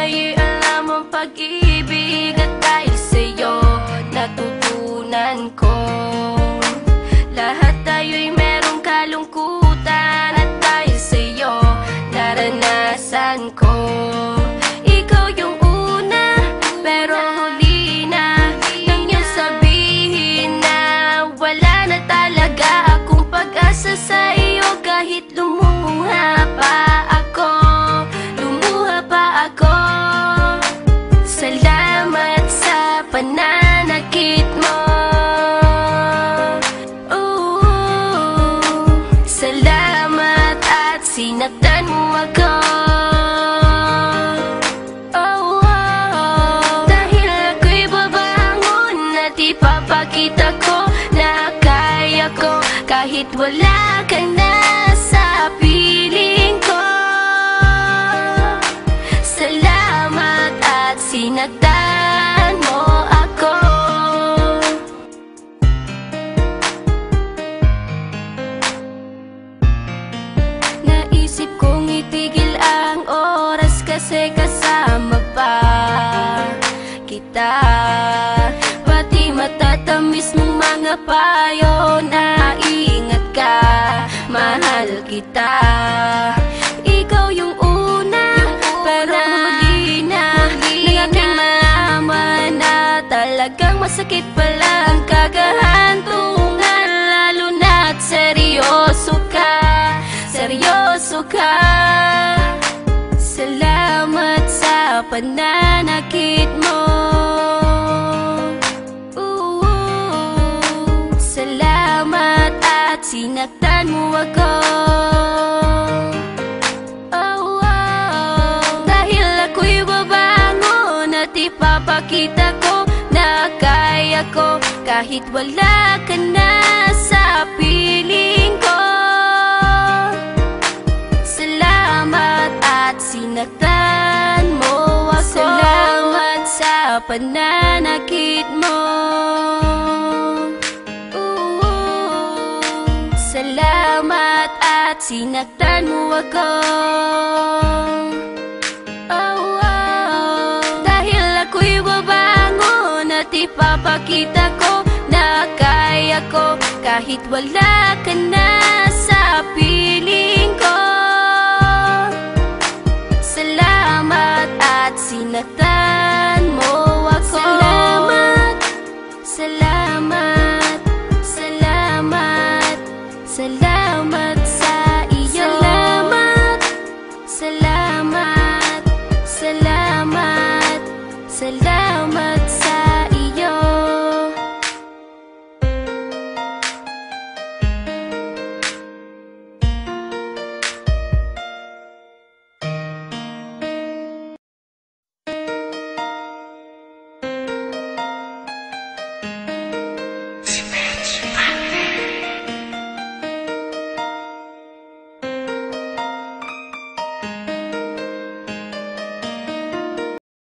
may alam ang pag-ibig, at dahil sa'yo natutunan ko. Lahat tayo'y merong kalungkutan, at dahil sa'yo naranasan ko. Ikaw yung una, pero huli na nang iyong sabihin na wala na talaga akong pag-asa sa iyo. Kahit lumuha pa ako, lumuha pa ako. Salamat sa pananakit mo. Salamat at sinaktan mo ako. Dahil ako'y babangon at ipapakita ko na kaya ko kahit wala ka na sa piling ko. Salamat at sinaktan mo ako. Naisip kong itigil ang oras kasi kasama pa kita. Pati matatamis mong mga payo na ingat ka, mahal kita. Ikaw yung una, pero huli na nang aking malaman na talagang masakit pala ang kagahantungan. Lalo na't seryoso ka, seryoso ka. Salamat sa pananakit mo. Salamat at sinaktan mo ako. Dahil ako'y babangon at ipapakita ko na kaya ko kahit wala ka na sa piling ko. Salamat at sinaktan mo ako. Salamat sa pananakit mo. Salamat at sinaktan mo ako. Dahil ako'y babangon at ipapakita ko na kaya ko kahit wala ka na sa piling ko. Salamat at sinaktan mo ako. Salamat, salamat, salamat, salamat.